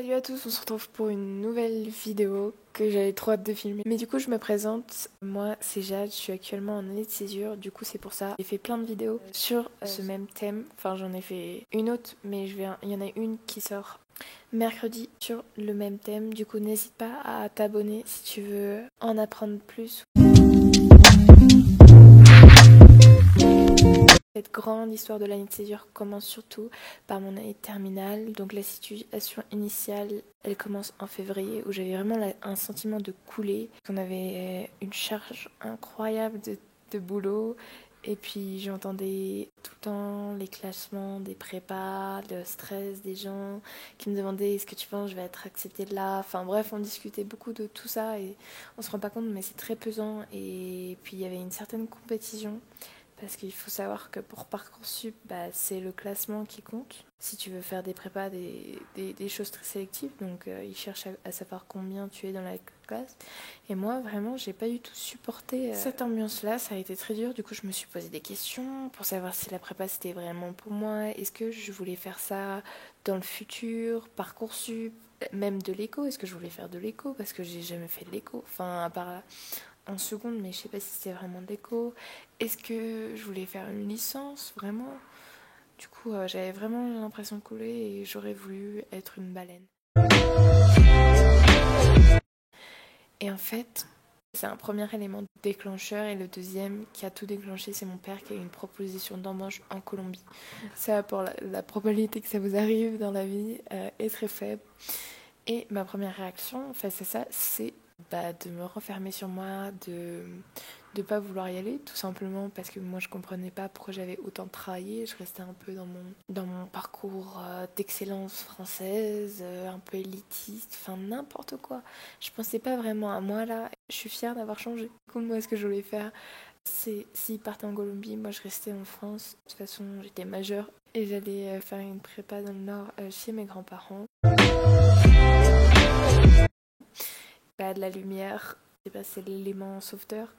Salut à tous, on se retrouve pour une nouvelle vidéo que j'avais trop hâte de filmer. Mais du coup je me présente, moi c'est Jade, je suis actuellement en année de césure, du coup c'est pour ça. J'ai fait plein de vidéos sur ce même thème, enfin j'en ai fait une autre, mais il y en a une qui sort mercredi sur le même thème. Du coup n'hésite pas à t'abonner si tu veux en apprendre plus. Cette grande histoire de l'année de césure commence surtout par mon année de terminale. Donc la situation initiale, elle commence en février où j'avais vraiment un sentiment de couler. On avait une charge incroyable de boulot. Et puis j'entendais tout le temps les classements des prépas, le stress des gens qui me demandaient est-ce que tu penses que je vais être acceptée de là. Enfin bref, on discutait beaucoup de tout ça et on se rend pas compte mais c'est très pesant. Et puis il y avait une certaine compétition. Parce qu'il faut savoir que pour Parcoursup, c'est le classement qui compte. Si tu veux faire des prépas, des choses très sélectives, donc ils cherchent à savoir combien tu es dans la classe. Et moi, vraiment, j'ai pas du tout supporté cette ambiance-là. Ça a été très dur. Du coup, je me suis posé des questions pour savoir si la prépa c'était vraiment pour moi. Est-ce que je voulais faire ça dans le futur, Parcoursup, même de l'éco. Est-ce que je voulais faire de l'éco? Parce que j'ai jamais fait de l'éco. Enfin, à part en seconde, mais je sais pas si c'était vraiment de l'éco. Est-ce que je voulais faire une licence, vraiment? Du coup, j'avais vraiment l'impression de couler et j'aurais voulu être une baleine. Et en fait, c'est un premier élément déclencheur et le deuxième qui a tout déclenché, c'est mon père qui a eu une proposition d'embauche en Colombie. Ça, pour la probabilité que ça vous arrive dans la vie est très faible. Et ma première réaction face à ça, c'est de me refermer sur moi, de ne pas vouloir y aller, tout simplement parce que moi je comprenais pas pourquoi j'avais autant travaillé. Je restais un peu dans mon parcours d'excellence française, un peu élitiste, enfin n'importe quoi. Je pensais pas vraiment à moi là. Je suis fière d'avoir changé. Du coup, moi, ce que je voulais faire, c'est s'ils partaient en Colombie, moi je restais en France. De toute façon, j'étais majeure et j'allais faire une prépa dans le Nord chez mes grands-parents. De la lumière, c'est l'élément sauveteur.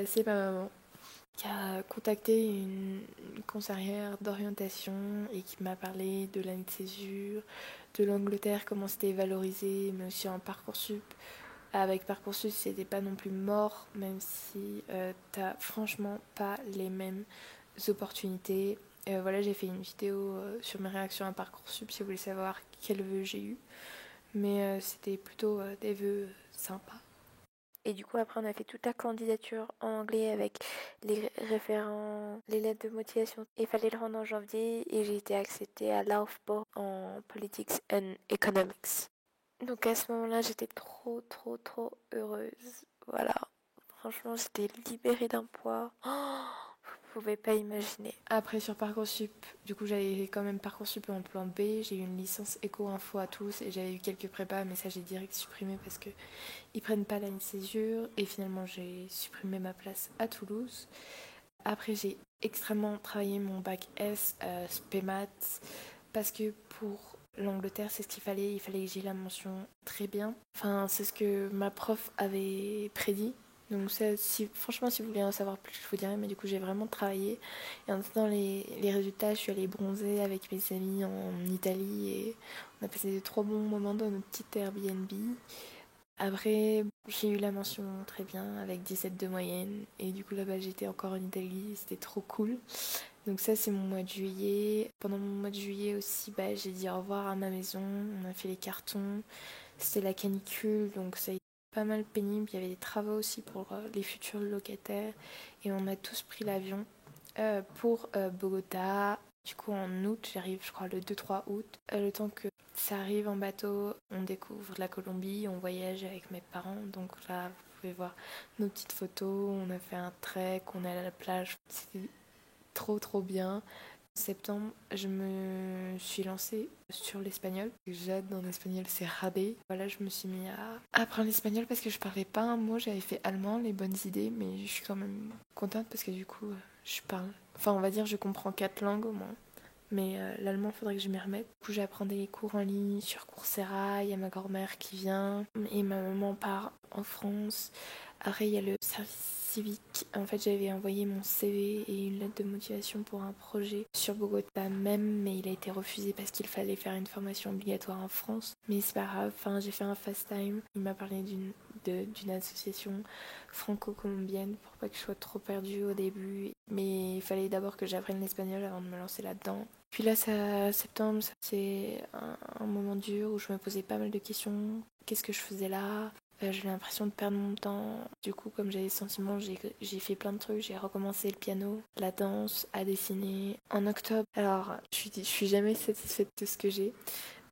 C'est ma maman qui a contacté une conseillère d'orientation et qui m'a parlé de l'année de césure, de l'Angleterre, comment c'était valorisé, mais aussi en Parcoursup. Avec Parcoursup, c'était pas non plus mort, même si t'as franchement pas les mêmes opportunités. Voilà, j'ai fait une vidéo sur mes réactions à Parcoursup si vous voulez savoir quels vœux j'ai eu. Mais c'était plutôt des vœux sympas. Et du coup, après, on a fait toute la candidature en anglais avec les référents, les lettres de motivation. Il fallait le rendre en janvier et j'ai été acceptée à l'Aufbau en Politics and Economics. Donc à ce moment-là, j'étais trop heureuse. Voilà. Franchement, j'étais libérée d'un poids. Vous pouvez pas imaginer. Après, sur Parcoursup, du coup, j'avais quand même Parcoursup en plan B. J'ai eu une licence éco-info à tous et j'avais eu quelques prépas, mais ça, j'ai direct supprimé parce que ils prennent pas l'année de césure. Et finalement, j'ai supprimé ma place à Toulouse. Après, j'ai extrêmement travaillé mon bac S, spé maths, parce que pour l'Angleterre, c'est ce qu'il fallait. Il fallait que j'ai la mention très bien. Enfin, c'est ce que ma prof avait prédit. Donc ça, franchement, si vous voulez en savoir plus, je vous dirai. Mais du coup, j'ai vraiment travaillé. Et en attendant les résultats, je suis allée bronzer avec mes amis en Italie. Et on a passé de trop bons moments dans notre petite Airbnb. Après, j'ai eu la mention très bien avec 17 de moyenne. Et du coup, là-bas, j'étais encore en Italie. C'était trop cool. Donc ça, c'est mon mois de juillet. Pendant mon mois de juillet aussi, j'ai dit au revoir à ma maison. On a fait les cartons. C'était la canicule, donc ça a été pas mal pénible. Il y avait des travaux aussi pour les futurs locataires. Et on a tous pris l'avion pour Bogota. Du coup, en août, j'arrive, je crois, le 2-3 août. Le temps que ça arrive en bateau, on découvre la Colombie, on voyage avec mes parents. Donc là, vous pouvez voir nos petites photos. On a fait un trek, on est allé à la plage. C'était trop bien. En septembre, je me suis lancée sur l'espagnol. Jade en espagnol, c'est radé. Voilà, je me suis mis à apprendre l'espagnol parce que je parlais pas un mot. J'avais fait allemand, les bonnes idées, mais je suis quand même contente parce que du coup, je parle. Enfin, on va dire, je comprends 4 langues au moins. Mais l'allemand, il faudrait que je m'y remette. Du coup, j'apprends des cours en ligne sur Coursera. Il y a ma grand-mère qui vient et ma maman part en France Après, il y a le service civique. En fait, j'avais envoyé mon CV et une lettre de motivation pour un projet sur Bogota même, mais il a été refusé parce qu'il fallait faire une formation obligatoire en France. Mais c'est pas grave, enfin, j'ai fait un fast time. Il m'a parlé d'une association franco-colombienne pour pas que je sois trop perdue au début. Mais il fallait d'abord que j'apprenne l'espagnol avant de me lancer là-dedans. Puis là, septembre, c'est un moment dur où je me posais pas mal de questions. Qu'est-ce que je faisais là? J'ai l'impression de perdre mon temps. Du coup, comme j'avais des sentiments, j'ai fait plein de trucs. J'ai recommencé le piano, la danse, à dessiner. En octobre, alors je suis jamais satisfaite de ce que j'ai.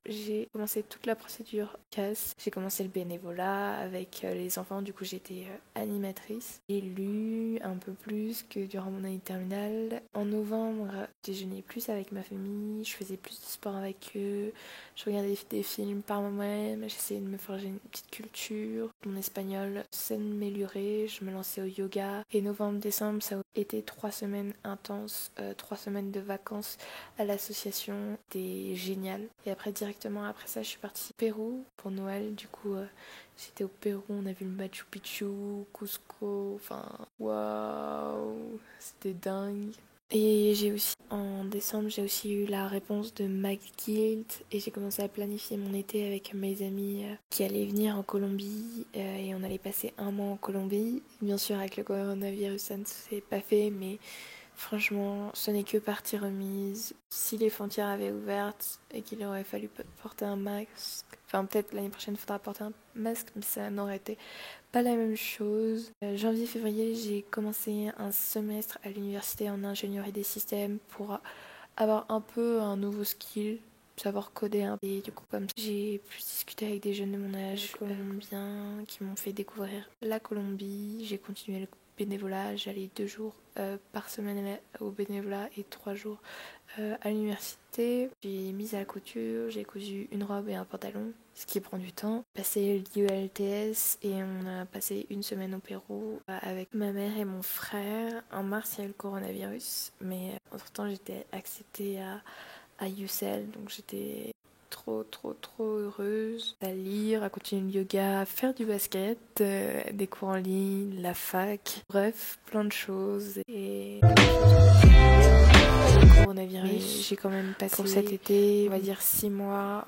J'ai commencé toute la procédure CAS. J'ai commencé le bénévolat avec les enfants. Du coup, j'étais animatrice. J'ai lu un peu plus que durant mon année de terminale. En novembre, je déjeunais plus avec ma famille. Je faisais plus de sport avec eux. Je regardais des films par moi-même. J'essayais de me forger une petite culture. Mon espagnol s'améliorait. Je me lançais au yoga. Et novembre, décembre, ça a été 3 semaines intenses, 3 semaines de vacances à l'association. C'était génial. Et après, directement après ça, je suis partie au Pérou pour Noël. Du coup, j'étais au Pérou, on a vu le Machu Picchu, Cusco, enfin, waouh, c'était dingue. Et en décembre, j'ai aussi eu la réponse de McGuild et j'ai commencé à planifier mon été avec mes amis qui allaient venir en Colombie et on allait passer un mois en Colombie. Bien sûr, avec le coronavirus, ça ne s'est pas fait, mais franchement, ce n'est que partie remise. Si les frontières avaient ouvertes et qu'il aurait fallu porter un masque, enfin peut-être l'année prochaine il faudra porter un masque, mais ça n'aurait été pas la même chose. Janvier-février, j'ai commencé un semestre à l'université en ingénierie des systèmes pour avoir un peu un nouveau skill, savoir coder un peu. Et du coup, comme ça, j'ai pu discuter avec des jeunes de mon âge colombiens qui m'ont fait découvrir la Colombie. J'ai continué le bénévolat, j'allais 2 jours par semaine au bénévolat et 3 jours à l'université. J'ai mis à la couture, j'ai cousu une robe et un pantalon, ce qui prend du temps. J'ai passé l'IELTS et on a passé une semaine au Pérou avec ma mère et mon frère. En mars, il y a eu le coronavirus, mais entre-temps, j'étais acceptée à UCL, donc j'étais trop heureuse à lire, à continuer le yoga, à faire du basket, des cours en ligne, la fac, bref, plein de choses. Et le coronavirus, j'ai quand même passé pour cet été, on va dire 6 mois.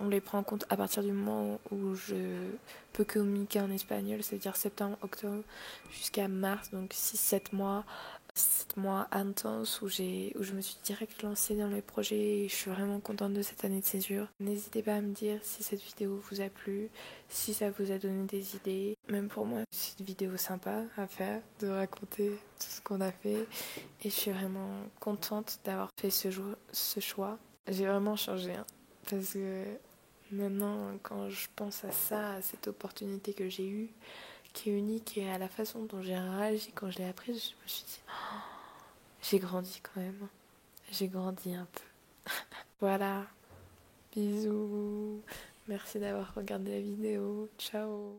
On les prend en compte à partir du moment où je peux communiquer en espagnol, c'est-à-dire septembre, octobre jusqu'à mars, donc 6-7 mois. 7 mois intenses où je me suis direct lancée dans les projets et je suis vraiment contente de cette année de césure. N'hésitez pas à me dire si cette vidéo vous a plu, si ça vous a donné des idées. Même pour moi, c'est une vidéo sympa à faire, de raconter tout ce qu'on a fait et je suis vraiment contente d'avoir fait ce choix. J'ai vraiment changé, hein, parce que maintenant, quand je pense à ça, à cette opportunité que j'ai eue, qui est unique et à la façon dont j'ai réagi quand je l'ai apprise, je me suis dit, j'ai grandi quand même. J'ai grandi un peu. Voilà. Bisous. Merci d'avoir regardé la vidéo. Ciao.